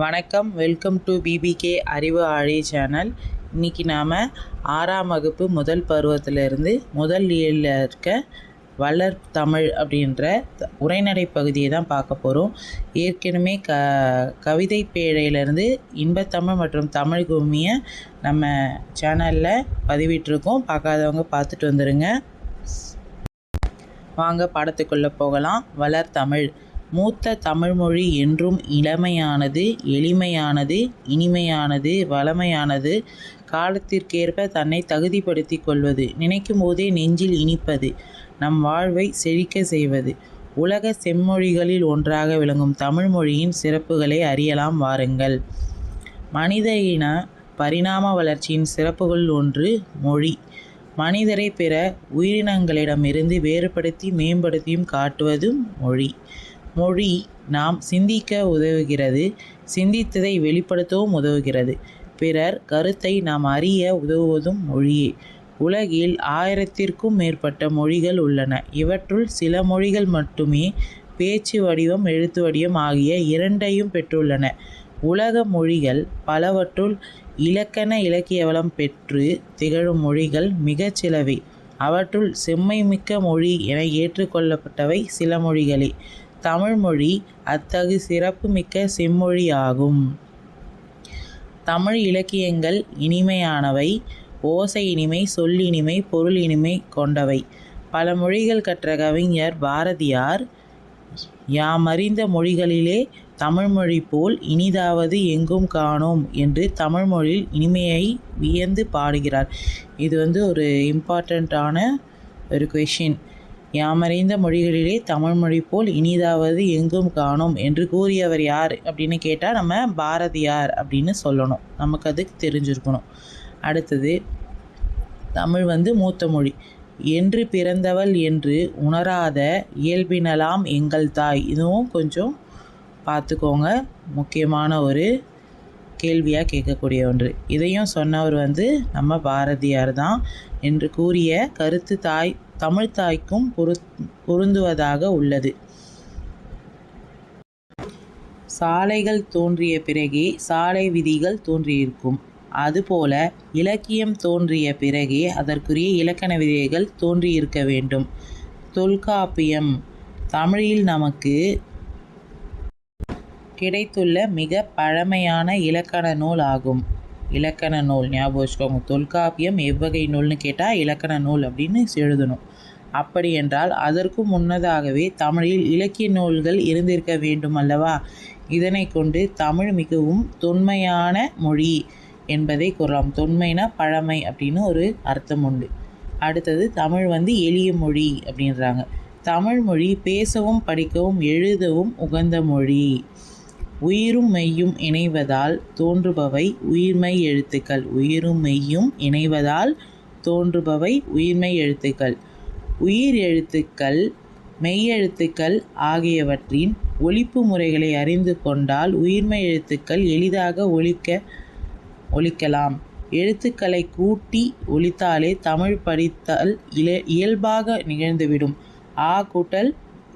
வணக்கம், welcome to PBK அறிவு ஆழி சேனல். இன்றைக்கி நாம் 6ஆம் வகுப்பு முதல் பருவத்திலிருந்து முதல் இயலில் இருக்க வளர் தமிழ் அப்படின்ற உரைநடை பகுதியை தான் பார்க்க போகிறோம். ஏற்கனவே கவிதை பேழையிலேருந்து இன்பத்தமிழ் மற்றும் தமிழ் கும்மியை நம்ம சேனலில் பதிவிட்டிருக்கோம். பார்க்காதவங்க பார்த்துட்டு வந்துடுங்க. வாங்க பாடத்துக்குள்ளே போகலாம். வளர் தமிழ். மூத்த தமிழ்மொழி என்றும் இளமையானது, எளிமையானது, இனிமையானது, வளமையானது, காலத்திற்கேற்ப தன்னை தகுதிப்படுத்தி கொள்வது, நினைக்கும் போதே நெஞ்சில் இனிப்பது, நம் வாழ்வை செழிக்க செய்வது. உலக செம்மொழிகளில் ஒன்றாக விளங்கும் தமிழ்மொழியின் சிறப்புகளை அறியலாம் வாருங்கள். மனித இன பரிணாம வளர்ச்சியின் சிறப்புகள் ஒன்று மொழி. மனிதரை பிற உயிரினங்களிடமிருந்து வேறுபடுத்தி மேம்படுத்தியும் காட்டுவதும் மொழி. மொழி நாம் சிந்திக்க உதவுகிறது, சிந்தித்ததை வெளிப்படுத்தவும் உதவுகிறது. பிறர் கருத்தை நாம் அறிய உதவுவதும் மொழியே. உலகில் 1000த்திற்கும் மேற்பட்ட மொழிகள் உள்ளன. இவற்றுள் சில மொழிகள் மட்டுமே பேச்சு வடிவம், எழுத்து வடிவம் ஆகிய இரண்டையும் பெற்றுள்ளன. உலக மொழிகள் பலவற்றுள் இலக்கண இலக்கிய வளம் பெற்று திகழும் மொழிகள் மிகச் சிலவே. அவற்றுள் செம்மை மிக்க மொழி என ஏற்றுக்கொள்ளப்பட்டவை சில மொழிகளே. தமிழ்மொழி அத்தகு சிறப்பு மிக்க செம்மொழி ஆகும். தமிழ் இலக்கியங்கள் இனிமையானவை, ஓசை இனிமை, சொல்லினிமை, பொருள் இனிமை கொண்டவை. பல மொழிகள் கற்ற கவிஞர் பாரதியார், யாமறிந்த மொழிகளிலே தமிழ்மொழி போல் இனிதாவது எங்கும் காணோம் என்று தமிழ்மொழியில் இனிமையை வியந்து பாடுகிறார். இது ஒரு இம்பார்ட்டண்ட்டான ஒரு கொஷின். யாமறிந்த மொழிகளிலே தமிழ்மொழி போல் இனிதாவது எங்கும் காணோம் என்று கூறியவர் யார் அப்படின்னு கேட்டால் நம்ம பாரதியார் அப்படின்னு சொல்லணும். நமக்கு அதுக்கு தெரிஞ்சிருக்கணும். அடுத்தது, தமிழ் மூத்த மொழி. என்று பிறந்தவள் என்று உணராத இயல்பினலாம் எங்கள் தாய். இதுவும் கொஞ்சம் பார்த்துக்கோங்க, முக்கியமான ஒரு கேள்வியாக கேட்கக்கூடிய ஒன்று. இதையும் சொன்னவர் நம்ம பாரதியார் தான் என்று கூறிய கருத்து தமிழ் தாய்க்கும் பொருந்துவதாக உள்ளது. சாலைகள் தோன்றிய பிறகே சாலை விதிகள் தோன்றியிருக்கும். அதுபோல இலக்கியம் தோன்றிய பிறகே அதற்குரிய இலக்கண விதிகள் தோன்றியிருக்க வேண்டும். தொல்காப்பியம் தமிழில் நமக்கு கிடைத்துள்ள மிக பழமையான இலக்கண நூல் ஆகும். இலக்கண நூல் ஞாபகம் வச்சுக்கோங்க. தொல்காப்பியம் எவ்வகை நூல்னு கேட்டால் இலக்கண நூல் அப்படின்னு எழுதணும். அப்படி என்றால் அதற்கும் முன்னதாகவே தமிழில் இலக்கிய நூல்கள் இருந்திருக்க வேண்டும் அல்லவா? இதனை கொண்டு தமிழ் மிகவும் தொன்மையான மொழி என்பதை கூறலாம். தொன்மைனா பழமை அப்படின்னு ஒரு அர்த்தம் உண்டு. அடுத்தது, தமிழ் எளிய மொழி அப்படின்றாங்க. தமிழ் மொழி பேசவும் படிக்கவும் எழுதவும் உகந்த மொழி. உயிரும் மெய்யும் இணைவதால் தோன்றுபவை உயிர்மெய் எழுத்துக்கள். உயிரும் மெய்யும் இணைவதால் தோன்றுபவை உயிர்மெய் எழுத்துக்கள். உயிர் எழுத்துக்கள், மெய்யெழுத்துக்கள் ஆகியவற்றின் ஒலிப்பு முறைகளை அறிந்து கொண்டால் உயிர்மெய் எழுத்துக்கள் எளிதாக ஒலிக்கலாம். எழுத்துக்களை கூட்டி ஒலித்தாலே தமிழ் படித்தல் இயல்பாக நிகழ்ந்துவிடும். ஆ கூட்டல்,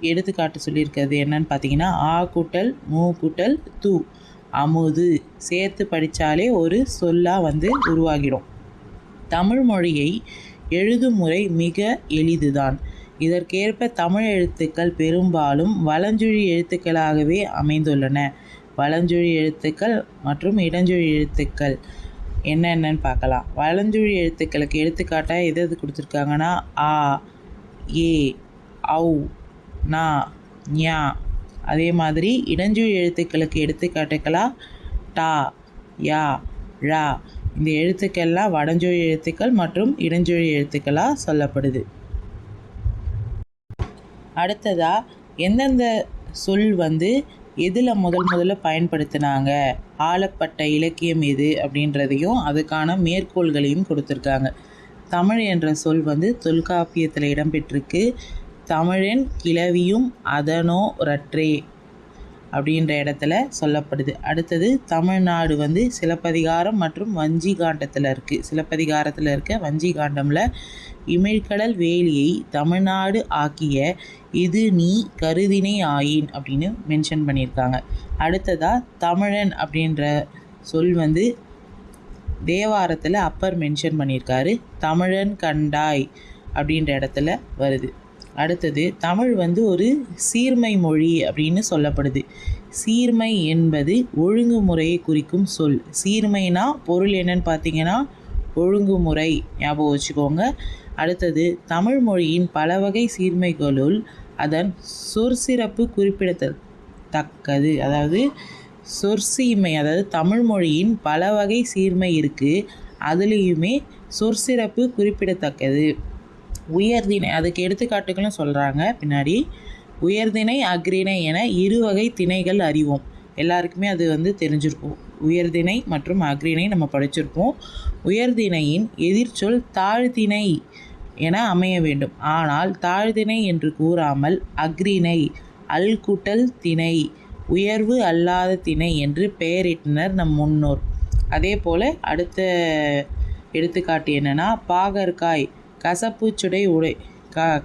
எடுத்துக்காட்டு சொல்லியிருக்கிறது என்னன்னு பார்த்தீங்கன்னா, ஆ கூட்டல் மூ கூட்டல் தூ, அமுது சேர்த்து படித்தாலே ஒரு சொல்லாக உருவாகிடும். தமிழ் மொழியை எழுதும் முறை மிக எளிதுதான். இதற்கேற்ப தமிழ் எழுத்துக்கள் பெரும்பாலும் வலஞ்சுழி எழுத்துக்களாகவே அமைந்துள்ளன. வலஞ்சுழி எழுத்துக்கள் மற்றும் இடஞ்சுழி எழுத்துக்கள் என்னென்னு பார்க்கலாம். வலஞ்சுழி எழுத்துக்களுக்கு எடுத்துக்காட்டாக எது கொடுத்துருக்காங்கன்னா, ஆ, ஏ, ஔ, நா, ஞா. அதே மாதிரி இடஞ்சுழி எழுத்துக்களுக்கு எடுத்துக்காட்டுக்களாக டா, யா, ழா. இந்த எழுத்துக்கள்லாம் வடஞ்சுழி எழுத்துக்கள் மற்றும் இடஞ்சுழி எழுத்துக்களாக சொல்லப்படுது. அடுத்ததா, எந்தெந்த சொல் எதில் முதல்ல பயன்படுத்தினாங்க, ஆளப்பட்ட இலக்கியம் எது அப்படின்றதையும் அதுக்கான மேற்கோள்களையும் கொடுத்துருக்காங்க. தமிழ் என்ற சொல் தொல்காப்பியத்தில் இடம்பெற்றிருக்கு. தமிழன் கிளவியும் அதனோ ரற்றே அப்படின்ற இடத்துல சொல்லப்படுது. அடுத்தது, தமிழ்நாடு சிலப்பதிகாரம் மற்றும் வஞ்சிகாண்டத்தில் இருக்குது. சிலப்பதிகாரத்தில் இருக்க வஞ்சிகாண்டமில் இமிழ்கடல் வேலியை தமிழ்நாடு ஆக்கிய இது நீ கருதினை ஆயின் அப்படின்னு மென்ஷன் பண்ணியிருக்காங்க. அடுத்ததாக தமிழன் அப்படின்ற சொல் வந்து தேவாரத்தில் அப்பர் மென்ஷன் பண்ணியிருக்காரு. தமிழன் கண்டாய் அப்படின்ற இடத்துல வருது. அடுத்தது தமிழ் வந்து ஒரு சீர்மை மொழி அப்படின்னு சொல்லப்படுது. சீர்மை என்பது ஒழுங்குமுறையை குறிக்கும் சொல். சீர்மைனா பொருள் என்னன்னு பார்த்தீங்கன்னா ஒழுங்குமுறை, ஞாபகம் வச்சுக்கோங்க. அடுத்தது தமிழ் மொழியின் பல வகை சீர்மைகளுள் அதன் சொற்சிறப்பு குறிப்பிடத்தக்கது. அதாவது சொற்சீர்மை, அதாவது தமிழ் மொழியின் பல வகை சீர்மை இருக்குது, அதுலேயுமே சொற்சிறப்பு குறிப்பிடத்தக்கது. உயர்திணை, அதுக்கு எடுத்துக்காட்டுகளும் சொல்கிறாங்க பின்னாடி. உயர்திணை அக்ரிணை என இரு வகை திணைகள் அறிவோம். எல்லாருக்குமே அது வந்து தெரிஞ்சிருக்கும். உயர்திணை மற்றும் அக்ரிணை நம்ம படிச்சிருப்போம். உயர்திணையின் எதிர்ச்சொல் தாழ்திணை என அமைய வேண்டும். ஆனால் தாழ்திணை என்று கூறாமல் அக்ரிணை அல்குட்டல் திணை உயர்வு அல்லாத திணை என்று பெயரிட்டனர் நம் முன்னோர். அதே போல் அடுத்த எடுத்துக்காட்டு என்னென்னா பாகற்காய்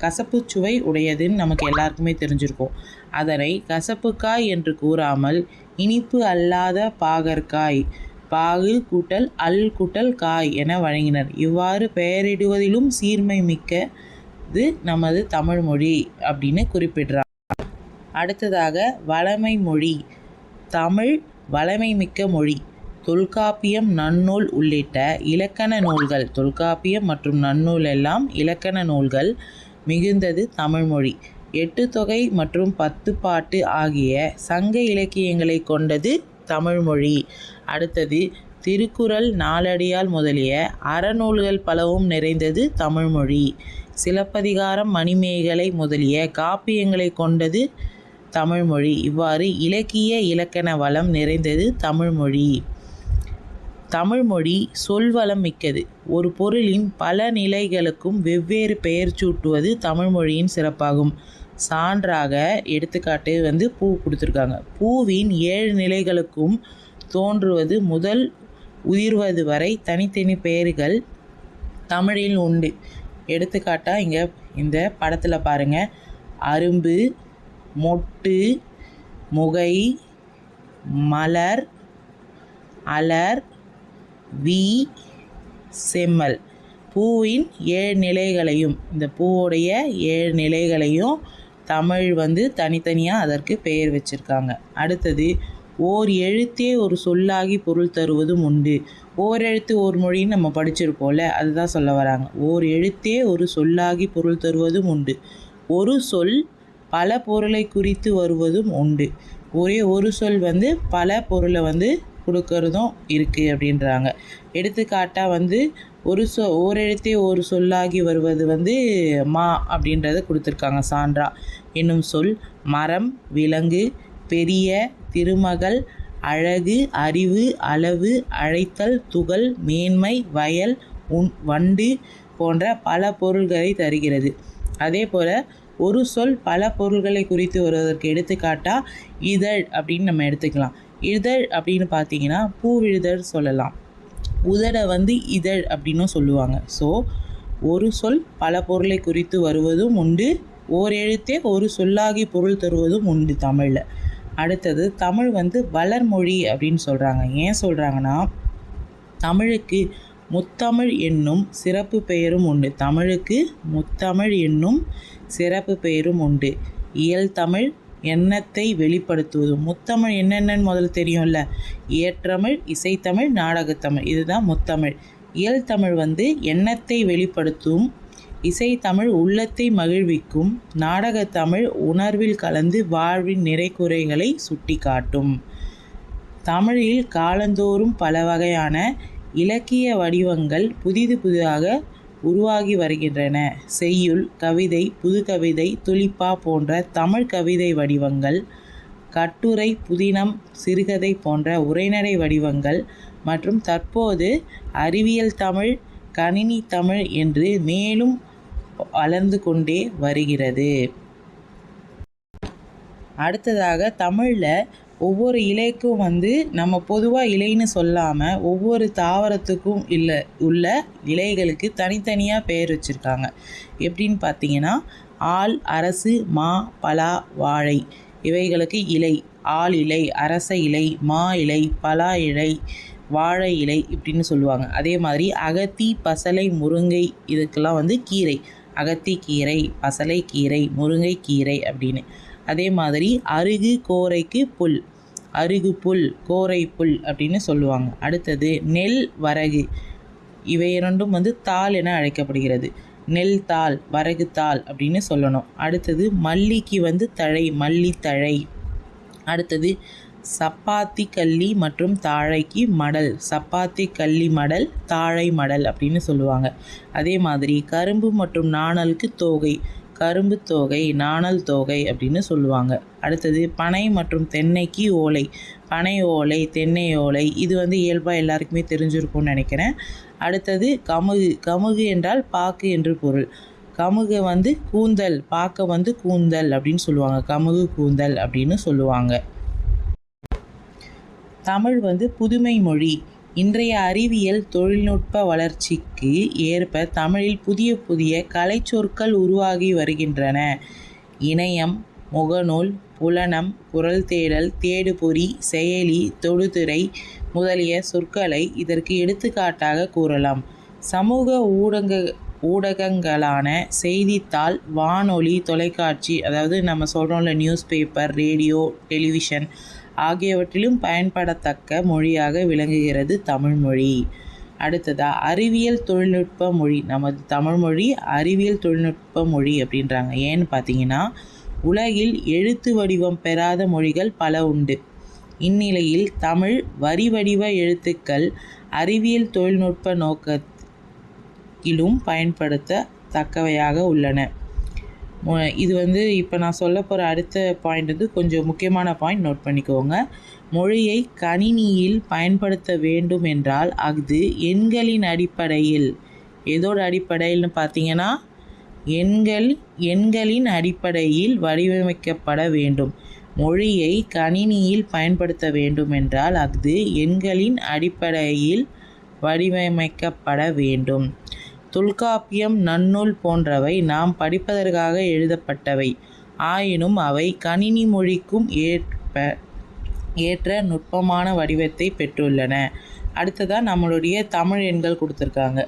கசப்பு சுவை உடையதுன்னு நமக்கு எல்லாருக்குமே தெரிஞ்சிருக்கும். அதனை கசப்புக்காய் என்று கூறாமல் இனிப்பு அல்லாத பாகற்காய் பாகு கூட்டல் அல் கூட்டல் காய் என வழங்கினர். இவ்வாறு பெயரிடுவதிலும் சீர்மை மிக்கது நமது தமிழ் மொழி அப்படின்னு குறிப்பிடுறாங்க. அடுத்ததாக வளமை மொழி. தமிழ் வளமை மிக்க மொழி. தொல்காப்பியம், நன்னூல் உள்ளிட்ட இலக்கண நூல்கள், தொல்காப்பியம் மற்றும் நன்னூல் எல்லாம் இலக்கண நூல்கள் மிகுந்தது தமிழ்மொழி. 8 தொகை மற்றும் 10 பாட்டு ஆகிய சங்க இலக்கியங்களை கொண்டது தமிழ்மொழி. அடுத்தது திருக்குறள், நாலடியால் முதலிய அறநூல்கள் பலவும் நிறைந்தது தமிழ்மொழி. சிலப்பதிகாரம், மணிமேகலை முதலிய காப்பியங்களை கொண்டது தமிழ்மொழி. இவ்வாறு இலக்கிய இலக்கண வளம் நிறைந்தது தமிழ்மொழி. தமிழ்மொழி சொல்வளம் மிக்கது. ஒரு பொருளின் பல நிலைகளுக்கும் வெவ்வேறு பெயர் சூட்டுவது தமிழ்மொழியின் சிறப்பாகும். சான்றாக எடுத்துக்காட்டு வந்து பூ கொடுத்துருக்காங்க. பூவின் 7 நிலைகளுக்கும் தோன்றுவது முதல் உதிர்வது வரை தனித்தனி பெயர்கள் தமிழில் உண்டு. எடுத்துக்காட்டாக இங்கே இந்த படத்தில் பாருங்கள். அரும்பு, மொட்டு, முகை, மலர், அலர், வி, செம்மல். பூவின் 7 நிலைகளையும், இந்த பூவோடைய 7 நிலைகளையும் தமிழ் வந்து தனித்தனியாக அதற்கு பெயர் வச்சுருக்காங்க. அடுத்தது ஓர் எழுத்தே ஒரு சொல்லாகி பொருள் தருவதும் உண்டு. ஓரெழுத்து ஓர் மொழின்னு நம்ம படிச்சிருப்போம்ல, அதுதான் சொல்ல வராங்க. ஓர் எழுத்தே ஒரு சொல்லாகி பொருள் தருவதும் உண்டு. ஒரு சொல் பல பொருளை குறித்து வருவதும் உண்டு. ஒரே ஒரு சொல் வந்து பல பொருளை வந்து கொடுக்கறதும் இருக்குது அப்படின்றாங்க. எடுத்துக்காட்டாக வந்து ஓரெழுத்தே ஒரு சொல்லாகி வருவது வந்து மா அப்படின்றத கொடுத்துருக்காங்க சான்றா. என்னும் சொல் மரம், விலங்கு, பெரிய, திருமகள், அழகு, அறிவு, அளவு, அழைத்தல், துகள், மேன்மை, வயல், வண்டு போன்ற பல பொருள்களை தருகிறது. அதே போல் ஒரு சொல் பல பொருள்களை குறித்து வருவதற்கு எடுத்துக்காட்டாக இதழ் அப்படின்னு நம்ம எடுத்துக்கலாம். இதழ் அப்படின்னு பார்த்தீங்கன்னா பூவிழுதழ் சொல்லலாம். உதட வந்து இதழ் அப்படின்னும் சொல்லுவாங்க. ஸோ ஒரு சொல் பல பொருளை குறித்து வருவதும் உண்டு. ஓர் எழுத்தே ஒரு சொல்லாகி பொருள் தருவதும் உண்டு தமிழில். அடுத்தது தமிழ் வந்து வளர்மொழி அப்படின்னு சொல்கிறாங்க. ஏன் சொல்கிறாங்கன்னா தமிழுக்கு முத்தமிழ் என்னும் சிறப்பு பெயரும் உண்டு. தமிழுக்கு முத்தமிழ் என்னும் சிறப்பு பெயரும் உண்டு. இயல் தமிழ் எண்ணத்தை வெளிப்படுத்துவதும். முத்தமிழ் என்னென்னு முதல்ல தெரியும்ல. இயற்றமிழ், இசைத்தமிழ், நாடகத்தமிழ், இதுதான் முத்தமிழ். இயல் தமிழ் வந்து எண்ணத்தை வெளிப்படுத்தும். இசைத்தமிழ் உள்ளத்தை மகிழ்விக்கும். நாடகத்தமிழ் உணர்வில் கலந்து வாழ்வின் நிறைகுறைகளை சுட்டி காட்டும். தமிழில் காலந்தோறும் பல வகையான இலக்கிய வடிவங்கள் புதிதாக உருவாகி வருகின்றன. செய்யுள், கவிதை, புதுக்கவிதை, துளிப்பா போன்ற தமிழ் கவிதை வடிவங்கள், கட்டுரை, புதினம், சிறுகதை போன்ற உரைநடை வடிவங்கள் மற்றும் தற்போது அறிவியல் தமிழ், கணினி தமிழ் என்று மேலும் வளர்ந்து கொண்டே வருகிறது. அடுத்ததாக தமிழில் ஒவ்வொரு இலைக்கும் வந்து நம்ம பொதுவாக இலைன்னு சொல்லாமல் ஒவ்வொரு தாவரத்துக்கும் உள்ள இலைகளுக்கு தனித்தனியாக பெயர் வச்சுருக்காங்க. எப்படின்னு பார்த்தீங்கன்னா ஆல், அரசு, மா, பலா, வாழை இவைகளுக்கு இலை. ஆல் இலை, அரச இலை, மா இலை, பலா இலை, வாழை இலை இப்படின்னு சொல்லுவாங்க. அதே மாதிரி அகத்தி, பசலை, முருங்கை இதுக்கெல்லாம் கீரை. அகத்தி கீரை, பசலை கீரை, முருங்கை கீரை அப்படின்னு. அதே மாதிரி அருகு, கோரைக்கு புல். அருகு புல், கோரை புல் அப்படின்னு சொல்லுவாங்க. அடுத்தது நெல், வரகு இவை இரண்டும் தாள் என அழைக்கப்படுகிறது. நெல் தாள், வரகு தாள் அப்படின்னு சொல்லணும். அடுத்தது மல்லிக்கு தழை, மல்லித்தழை. அடுத்தது சப்பாத்தி கள்ளி மற்றும் தாழைக்கு மடல். சப்பாத்தி கள்ளி மடல், தாழை மடல் அப்படின்னு சொல்லுவாங்க. அதே மாதிரி கரும்பு மற்றும் நாணலுக்கு தோகை. கரும்பு தோகை, நாணல் தோகை அப்படின்னு சொல்லுவாங்க. அடுத்தது பனை மற்றும் தென்னைக்கு ஓலை. பனை ஓலை, தென்னை ஓலை இது இயல்பாக எல்லாருக்குமே தெரிஞ்சிருக்கும்னு நினைக்கிறேன். அடுத்தது கமுகு. கமுகு என்றால் பாக்கு என்று பொருள். கமுகு கூந்தல், பாக்க கூந்தல் அப்படின்னு சொல்லுவாங்க. கமுகு கூந்தல் அப்படின்னு சொல்லுவாங்க. தமிழ் புதுமை மொழி. இன்றைய அறிவியல் தொழில்நுட்ப வளர்ச்சிக்கு ஏற்ப தமிழில் புதிய புதிய கலைச்சொற்கள் உருவாகி வருகின்றன. இணையம், முகநூல், புலனம், குரல் தேடல், தேடுபொறி, செயலி, தொடுதிரை முதலிய சொற்களை இதற்கு எடுத்துக்காட்டாக கூறலாம். சமூக ஊடகங்களான செய்தித்தாள், வானொலி, தொலைக்காட்சி அதாவது நம்ம சொல்கிறோம்ல நியூஸ் பேப்பர், ரேடியோ, டெலிவிஷன் ஆகியவற்றிலும் பயன்படத்தக்க மொழியாக விளங்குகிறது தமிழ்மொழி. அடுத்ததா அறிவியல் தொழில்நுட்ப மொழி. நமது தமிழ்மொழி அறிவியல் தொழில்நுட்ப மொழி அப்படின்றாங்க. ஏன்னு பார்த்தீங்கன்னா உலகில் எழுத்து வடிவம் பெறாத மொழிகள் பல உண்டு. இந்நிலையில் தமிழ் வரி வடிவ எழுத்துக்கள் அறிவியல் தொழில்நுட்ப நோக்கத்திலும் பயன்படுத்தத்தக்கவையாக உள்ளன. இது இப்போ நான் சொல்ல போகிற அடுத்த பாயிண்ட் கொஞ்சம் முக்கியமான பாயிண்ட், நோட் பண்ணிக்கோங்க. மொழியை கணினியில் பயன்படுத்த வேண்டும் என்றால் அது எண்களின் அடிப்படையில். எதோட அடிப்படையில்னு பார்த்தீங்கன்னா எண்களின் அடிப்படையில் வடிவமைக்கப்பட வேண்டும். மொழியை கணினியில் பயன்படுத்த வேண்டும் என்றால் அது எண்களின் அடிப்படையில் வடிவமைக்கப்பட வேண்டும். தொல்காப்பியம், நன்னூல் போன்றவை நாம் படிப்பதற்காக எழுதப்பட்டவை. ஆயினும் அவை கணினி மொழிக்கும் ஏற்ற நுட்பமான வடிவத்தை பெற்றுள்ளன. அடுத்ததாக நம்மளுடைய தமிழ் எண்கள் கொடுத்துருக்காங்க.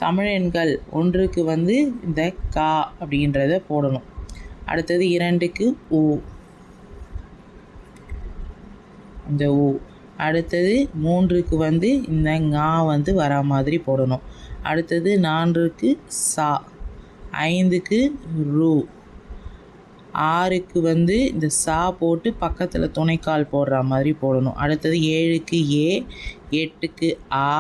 தமிழ் எண்கள் 1க்கு இந்த கா அப்படின்றத போடணும். அடுத்தது 2க்கு ஊ, இந்த ஊ. அடுத்தது 3க்கு இந்த ஞா வரா மாதிரி போடணும். அடுத்தது 4க்கு சா, 5க்கு ரு, 6க்கு இந்த சா போட்டு பக்கத்தில் துணைக்கால் போடுற மாதிரி போடணும். அடுத்தது 7க்கு ஏ, 8க்கு ஆ,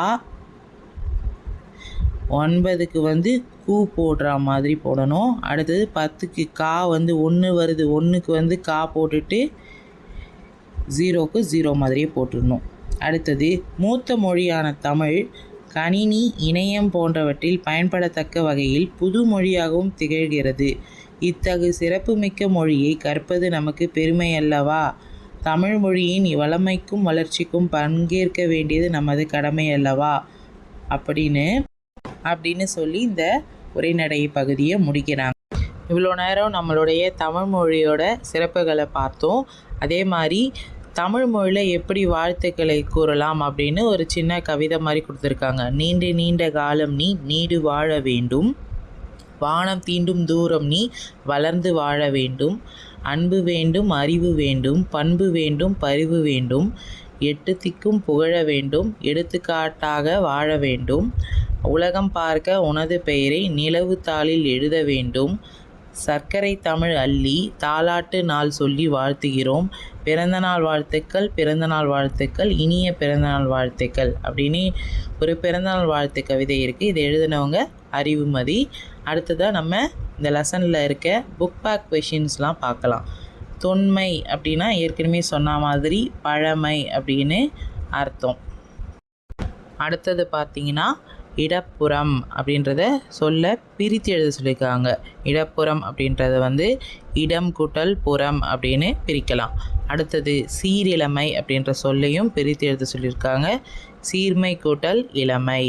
9க்கு கூ போடுற மாதிரி போடணும். அடுத்தது 10க்கு கா 1 வருது, 1க்கு கா போட்டுட்டு 0க்கு 0 மாதிரியே போட்டுடணும். அடுத்தது மூத்த மொழியான தமிழ் கணினி, இணையம் போன்றவற்றில் பயன்படத்தக்க வகையில் புது மொழியாகவும் திகழ்கிறது. இத்தகு சிறப்புமிக்க மொழியை கற்பது நமக்கு பெருமை அல்லவா? தமிழ் மொழியின் வளமைக்கும் வளர்ச்சிக்கும் பங்கேற்க வேண்டியது நமது கடமை அல்லவா? அப்படின்னு சொல்லி இந்த உரைநடை பகுதியை முடிக்கிறாங்க. இவ்வளோ நேரம் நம்மளுடைய தமிழ் மொழியோட சிறப்புகளை பார்த்தோம். அதே மாதிரி தமிழ் மொழியில் எப்படி வாழ்த்துக்களை கூறலாம் அப்படின்னு ஒரு சின்ன கவிதை மாதிரி கொடுத்துருக்காங்க. நீண்ட நீண்ட காலம் நீ நீடு வாழ வேண்டும், வானம் தீண்டும் தூரம் நீ வளர்ந்து வாழ வேண்டும், அன்பு வேண்டும், அறிவு வேண்டும், பண்பு வேண்டும், பரிவு வேண்டும், 8 திக்கும் புகழ வேண்டும், எடுத்துக்காட்டாக வாழ வேண்டும், உலகம் பார்க்க உனது பெயரை நிலவு தாளில் எழுத வேண்டும், சர்க்கரை தமிழ் அள்ளி தாலாட்டு நாள் சொல்லி வாழ்த்துகிறோம், பிறந்தநாள் வாழ்த்துக்கள், பிறந்தநாள் வாழ்த்துக்கள், இனிய பிறந்தநாள் வாழ்த்துக்கள் அப்படின்னு ஒரு பிறந்தநாள் வாழ்த்து கவிதை இருக்குது. இதை எழுதினவங்க அறிவுமதி. அடுத்ததாக நம்ம இந்த லெசனில் இருக்க புக் பேக் கொஷின்ஸ்லாம் பார்க்கலாம். தொன்மை அப்படின்னா ஏற்கனவே சொன்ன மாதிரி பழமை அப்படின்னு அர்த்தம். அடுத்தது பார்த்திங்கன்னா இடப்புறம் அப்படின்றத சொல்ல பிரித்து எழுத சொல்லியிருக்காங்க. இடப்புறம் அப்படின்றத இடம் கூட்டல் புறம் அப்படின்னு பிரிக்கலாம். அடுத்தது சீரிழமை அப்படின்ற சொல்லையும் பிரித்து எழுத சொல்லியிருக்காங்க. சீர்மை கூட்டல் இளமை.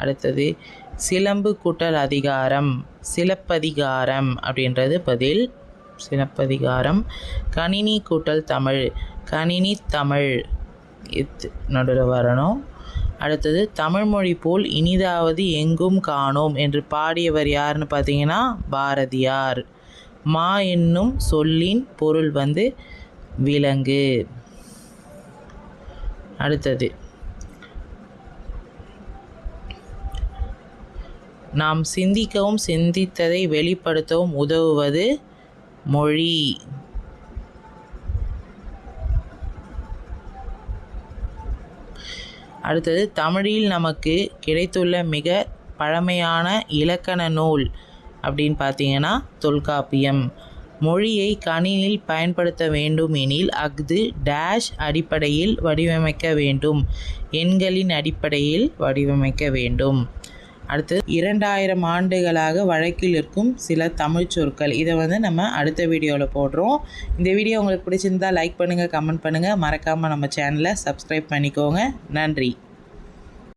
அடுத்தது சிலம்பு கூட்டல் அதிகாரம் சிலப்பதிகாரம் அப்படின்றது பதில். சிலப்பதிகாரம். கணினி கூட்டல் தமிழ் கணினி தமிழ் நடுவில் வரணும். அடுத்தது தமிழ்மொழி போல் இனிதாவது எங்கும் காணோம் என்று பாடியவர் யாருன்னு பார்த்தீங்கன்னா பாரதியார். மா என்னும் சொல்லின் பொருள் விலங்கு. அடுத்தது நாம் சிந்திக்கவும் சிந்தித்ததை வெளிப்படுத்தவும் உதவுவது மொழி. அடுத்தது தமிழில் நமக்கு கிடைத்துள்ள மிக பழமையான இலக்கண நூல் அப்படின்னு பார்த்தீங்கன்னா தொல்காப்பியம். மொழியை கணினியில் பயன்படுத்த வேண்டும் எனில் அஃது டேஷ் அடிப்படையில் வடிவமைக்க வேண்டும், எண்களின் அடிப்படையில் வடிவமைக்க வேண்டும். அடுத்தது 2000 ஆண்டுகளாக வழக்கில் இருக்கும் சில தமிழ் சொற்கள். இதை நம்ம அடுத்த வீடியோவில் போடுறோம். இந்த வீடியோ உங்களுக்கு பிடிச்சிருந்தால் லைக் பண்ணுங்கள், கமெண்ட் பண்ணுங்கள், மறக்காமல் நம்ம சேனலை சப்ஸ்கிரைப் பண்ணிக்கோங்க. நன்றி.